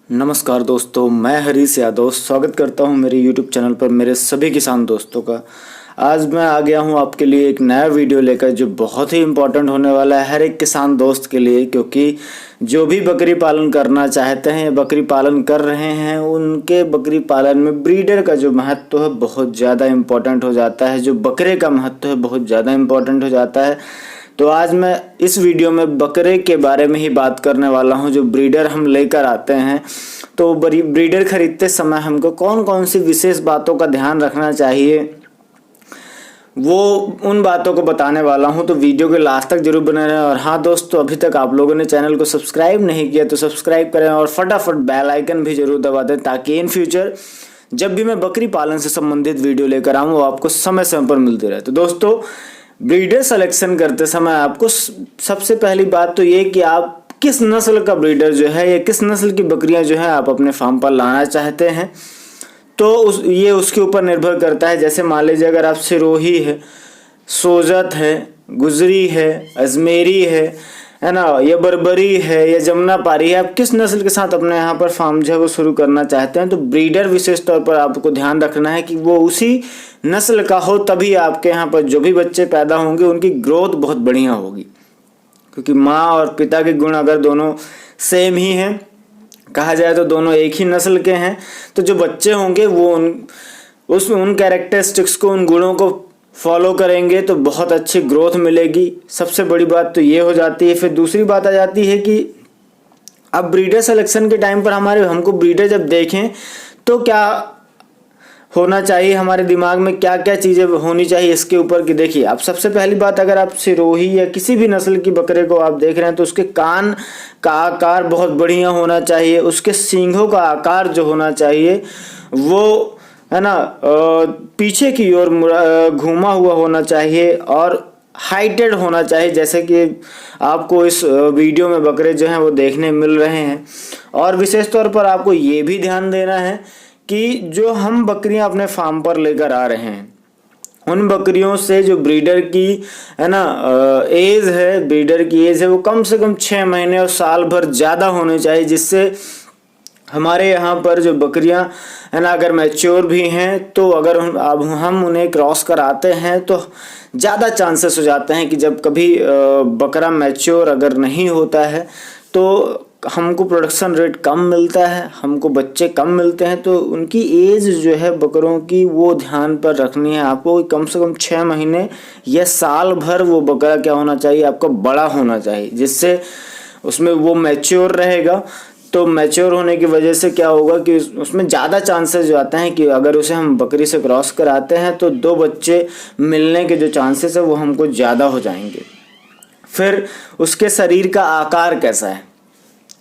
नमस्कार दोस्तों, मैं हरीश यादव स्वागत करता हूं मेरे YouTube चैनल पर मेरे सभी किसान दोस्तों का। आज मैं आ गया हूं आपके लिए एक नया वीडियो लेकर जो बहुत ही इम्पोर्टेंट होने वाला है हर एक किसान दोस्त के लिए, क्योंकि जो भी बकरी पालन करना चाहते हैं या बकरी पालन कर रहे हैं उनके बकरी पालन में ब्रीडर का जो महत्व है बहुत ज़्यादा इम्पोर्टेंट हो जाता है, जो बकरे का महत्व है बहुत ज़्यादा इम्पोर्टेंट हो जाता है। तो आज मैं इस वीडियो में बकरे के बारे में ही बात करने वाला हूं। जो ब्रीडर हम लेकर आते हैं तो ब्रीडर खरीदते समय हमको कौन कौन सी विशेष बातों का ध्यान रखना चाहिए वो उन बातों को बताने वाला हूं। तो वीडियो के लास्ट तक जरूर बने रहें। और हाँ दोस्तों, अभी तक आप लोगों ने चैनल को सब्सक्राइब नहीं किया तो सब्सक्राइब करें और फटाफट बेल आइकन भी जरूर दबा दें, ताकि इन फ्यूचर जब भी मैं बकरी पालन से संबंधित वीडियो लेकर आऊँ वो आपको समय समय पर मिलती रहे। तो दोस्तों, ब्रीडर सिलेक्शन करते समय आपको सबसे पहली बात तो ये कि आप किस नस्ल का ब्रीडर जो है या किस नस्ल की बकरियां जो है आप अपने फार्म पर लाना चाहते हैं, तो ये उसके ऊपर निर्भर करता है। जैसे मान लीजिए अगर आप सिरोही है, सोजत है, गुजरी है, अजमेरी है ना, या बर्बरी है या जमुना पारी है, आप किस नस्ल के साथ अपने यहाँ पर फार्म जो है वो शुरू करना चाहते हैं, तो ब्रीडर विशेष तौर पर आपको ध्यान रखना है कि वो उसी नस्ल का हो, तभी आपके यहाँ पर जो भी बच्चे पैदा होंगे उनकी ग्रोथ बहुत बढ़िया होगी। क्योंकि माँ और पिता के गुण अगर दोनों सेम ही हैं, कहा जाए तो दोनों एक ही नस्ल के हैं, तो जो बच्चे होंगे वो उन कैरेक्टरिस्टिक्स को, उन गुणों को फॉलो करेंगे तो बहुत अच्छी ग्रोथ मिलेगी। सबसे बड़ी बात तो ये हो जाती है। फिर दूसरी बात आ जाती है कि अब ब्रीडर सिलेक्शन के टाइम पर हमको ब्रीडर जब देखें तो क्या होना चाहिए, हमारे दिमाग में क्या क्या चीज़ें होनी चाहिए इसके ऊपर। कि देखिए, आप सबसे पहली बात, अगर आप सिरोही या किसी भी नस्ल की बकरे को आप देख रहे हैं तो उसके कान का आकार बहुत बढ़िया होना चाहिए, उसके सींगों का आकार जो होना चाहिए वो है ना पीछे की ओर घूमा हुआ होना चाहिए और हाइटेड होना चाहिए, जैसे कि आपको इस वीडियो में बकरे जो हैं वो देखने मिल रहे हैं। और विशेष तौर पर आपको ये भी ध्यान देना है कि जो हम बकरियां अपने फार्म पर लेकर आ रहे हैं उन बकरियों से जो ब्रीडर की है ना एज है, ब्रीडर की एज है वो कम से कम 6 महीने और साल भर ज़्यादा होनी चाहिए, जिससे हमारे यहाँ पर जो बकरियां है ना अगर मैच्योर भी हैं तो अगर हम उन्हें क्रॉस कराते हैं तो ज़्यादा चांसेस हो जाते हैं कि जब कभी बकरा मैच्योर अगर नहीं होता है तो हमको प्रोडक्शन रेट कम मिलता है, हमको बच्चे कम मिलते हैं। तो उनकी एज जो है बकरों की वो ध्यान पर रखनी है आपको। कम से कम 6 महीने या साल भर वो बकरा क्या होना चाहिए, आपका बड़ा होना चाहिए, जिससे उसमें वो मैच्योर रहेगा। तो मैच्योर होने की वजह से क्या होगा कि उसमें ज़्यादा चांसेस जो आते हैं कि अगर उसे हम बकरी से क्रॉस कराते हैं तो 2 बच्चे मिलने के जो चांसेस है वो हमको ज़्यादा हो जाएंगे। फिर उसके शरीर का आकार कैसा है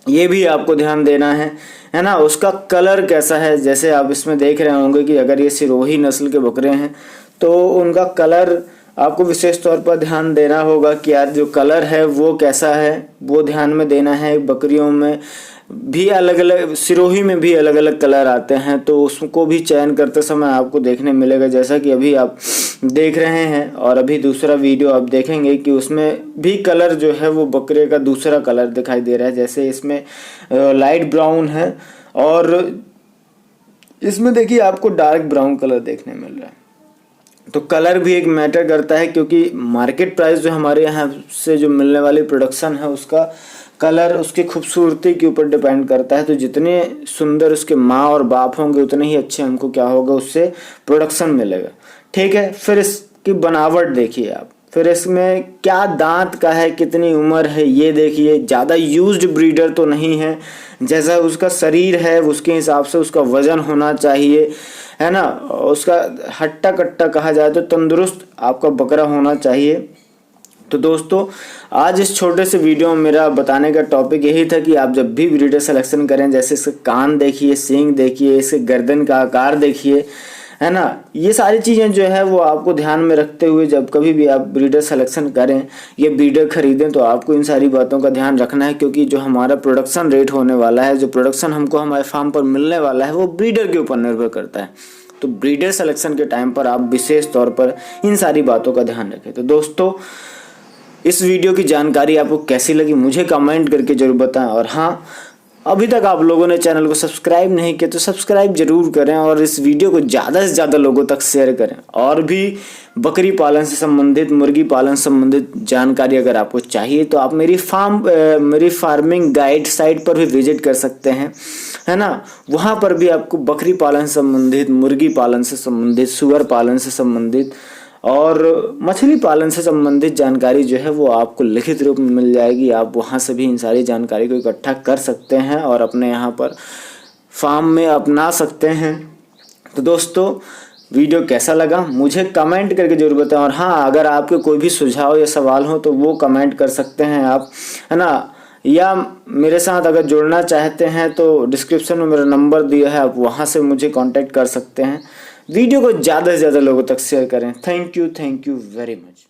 ये भी आपको ध्यान देना है ना। उसका कलर कैसा है, जैसे आप इसमें देख रहे होंगे कि अगर ये सिरोही नस्ल के बकरे हैं तो उनका कलर आपको विशेष तौर पर ध्यान देना होगा कि यार जो कलर है वो कैसा है, वो ध्यान में देना है। बकरियों में भी अलग अलग, सिरोही में भी अलग अलग कलर आते हैं, तो उसको भी चयन करते समय आपको देखने मिलेगा, जैसा कि अभी आप देख रहे हैं। और अभी दूसरा वीडियो आप देखेंगे कि उसमें भी कलर जो है वो बकरे का दूसरा कलर दिखाई दे रहा है। जैसे इसमें लाइट ब्राउन है और इसमें देखिए आपको डार्क ब्राउन कलर देखने मिल रहा है। तो कलर भी एक मैटर करता है, क्योंकि मार्केट प्राइस जो हमारे यहाँ से जो मिलने वाली प्रोडक्शन है उसका कलर उसकी खूबसूरती के ऊपर डिपेंड करता है। तो जितने सुंदर उसके माँ और बाप होंगे उतने ही अच्छे हमको क्या होगा, उससे प्रोडक्शन मिलेगा। ठीक है। फिर इसकी बनावट देखिए आप, फिर इसमें क्या दांत का है, कितनी उम्र है ये देखिए। ज़्यादा यूज्ड ब्रीडर तो नहीं है, जैसा उसका शरीर है उसके हिसाब से उसका वजन होना चाहिए, है ना। उसका हट्टा कट्टा कहा जाए तो तंदुरुस्त आपका बकरा होना चाहिए। तो दोस्तों, आज इस छोटे से वीडियो में मेरा बताने का टॉपिक यही था कि आप जब भी ब्रीडर सिलेक्शन करें, जैसे इसके कान देखिए, सींग देखिए, इसके गर्दन का आकार देखिए, है ना। ये सारी चीज़ें जो है वो आपको ध्यान में रखते हुए जब कभी भी आप ब्रीडर सिलेक्शन करें या ब्रीडर खरीदें तो आपको इन सारी बातों का ध्यान रखना है। क्योंकि जो हमारा प्रोडक्शन रेट होने वाला है, जो प्रोडक्शन हमको हमारे फार्म पर मिलने वाला है, वो ब्रीडर के ऊपर निर्भर करता है। तो ब्रीडर सिलेक्शन के टाइम पर आप विशेष तौर पर इन सारी बातों का ध्यान रखें। तो दोस्तों, इस वीडियो की जानकारी आपको कैसी लगी मुझे कमेंट करके जरूर बताएं। और हाँ, अभी तक आप लोगों ने चैनल को सब्सक्राइब नहीं किया तो सब्सक्राइब जरूर करें और इस वीडियो को ज़्यादा से ज़्यादा लोगों तक शेयर करें। और भी बकरी पालन से संबंधित, मुर्गी पालन संबंधित जानकारी अगर आपको चाहिए तो आप मेरी फार्मिंग गाइड साइट पर भी विजिट कर सकते हैं, है ना। वहाँ पर भी आपको बकरी पालन संबंधित, मुर्गी पालन से संबंधित, सुअर पालन से संबंधित और मछली पालन से संबंधित जानकारी जो है वो आपको लिखित रूप में मिल जाएगी। आप वहाँ से भी इन सारी जानकारी को इकट्ठा कर सकते हैं और अपने यहाँ पर फार्म में अपना सकते हैं। तो दोस्तों, वीडियो कैसा लगा मुझे कमेंट करके जरूर बताएं। और हाँ, अगर आपके कोई भी सुझाव या सवाल हो तो वो कमेंट कर सकते हैं आप, है ना। या मेरे साथ अगर जुड़ना चाहते हैं तो डिस्क्रिप्शन में मेरा नंबर दिया है, आप वहाँ से मुझे कांटेक्ट कर सकते हैं। वीडियो को ज़्यादा से ज़्यादा लोगों तक शेयर करें। Thank you very much.